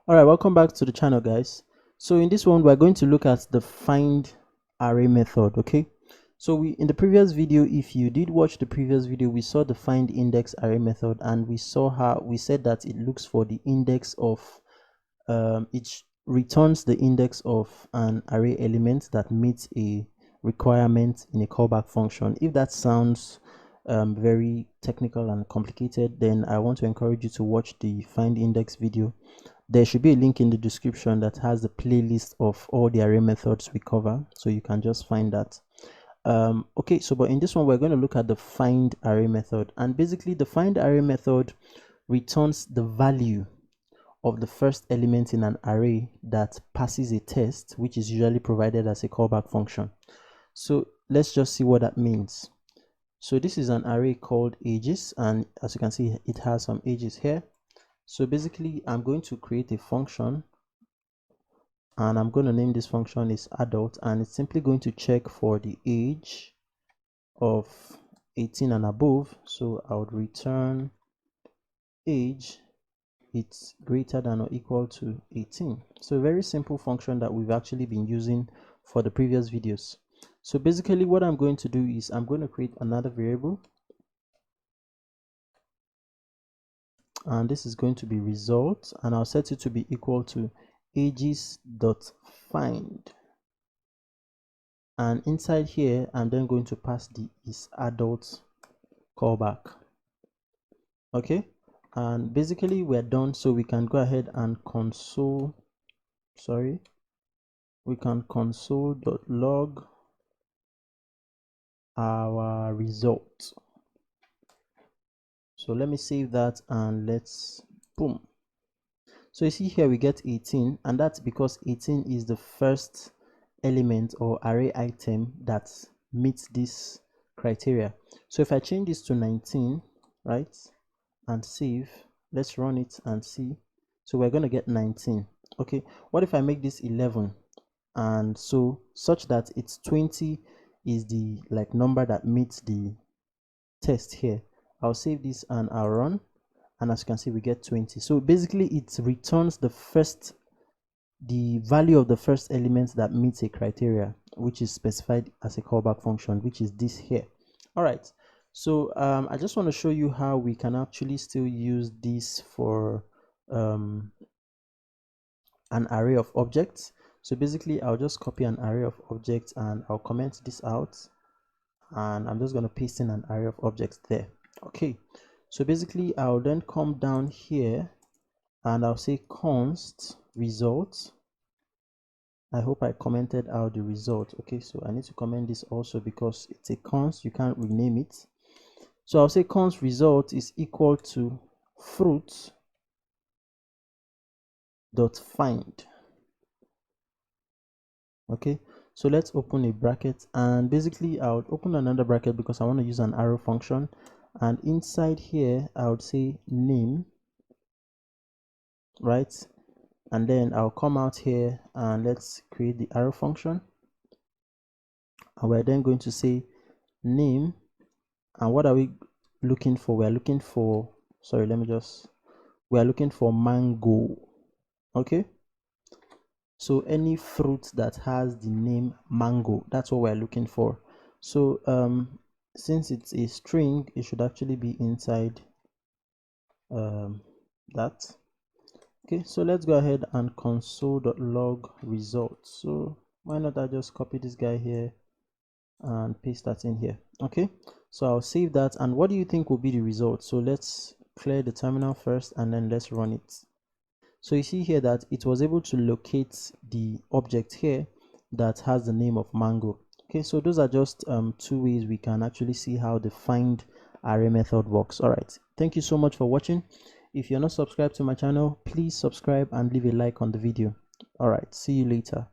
All right, welcome back to the channel, guys. So in this one, we're going to look at the find array method. Okay, so in the previous video, if you did watch the previous video, we saw the find index array method, and we saw how we said that it looks for the index of it returns the index of an array element that meets a requirement in a callback function. If that sounds very technical and complicated, then I want to encourage you to watch the find index video. There should be a link in the description that has the playlist of all the array methods we cover, so you can just find that. Okay, so but in this one we're going to look at the find array method, and basically the find array method returns the value of the first element in an array that passes a test, which is usually provided as a callback function. So let's just see what that means. So this is an array called ages, and as you can see, it has some ages here. So basically I'm going to create a function, and I'm going to name this function is adult, and it's simply going to check for the age of 18 and above. So I would return age, it's greater than or equal to 18. So a very simple function that we've actually been using for the previous videos. So basically what I'm going to do is I'm going to create another variable, and this is going to be result, and I'll set it to be equal to ages.find, and inside here I'm then going to pass the is adult callback. Okay, and basically we're done, so we can go ahead and we can console.log our result. So let me save that, and let's boom. So you see here we get 18, and that's because 18 is the first element or array item that meets this criteria. So if I change this to 19, right, and save, let's run it and see. So we're going to get 19. Okay, what if I make this 11, and so such that it's 20 is the number that meets the test here. I'll save this and I'll run, and as you can see we get 20. So basically it returns the value of the first element that meets a criteria, which is specified as a callback function, which is this here. All right, so I just want to show you how we can actually still use this for an array of objects. So basically I'll just copy an array of objects, and I'll comment this out, and I'm just going to paste in an array of objects there. Okay, so basically I'll then come down here and I'll say const result. I hope I commented out the result. Okay, so I need to comment this also because it's a const, you can't rename it. So I'll say const result is equal to fruit dot find. Okay, so let's open a bracket, and basically I would open another bracket because I want to use an arrow function, and inside here I would say name, right, and then I'll come out here and let's create the arrow function, and we're then going to say name, and what are we looking for? We are looking for we are looking for mango. Okay, so any fruit that has the name mango, that's what we're looking for. So since it's a string, it should actually be inside that. Okay, so let's go ahead and console.log results. So why not I just copy this guy here and paste that in here. Okay, so I'll save that, and what do you think will be the result? So let's clear the terminal first, and then let's run it. So you see here that it was able to locate the object here that has the name of mango. Okay, so those are just two ways we can actually see how the find array method works. All right, thank you so much for watching. If you're not subscribed to my channel, please subscribe and leave a like on the video. All right, see you later.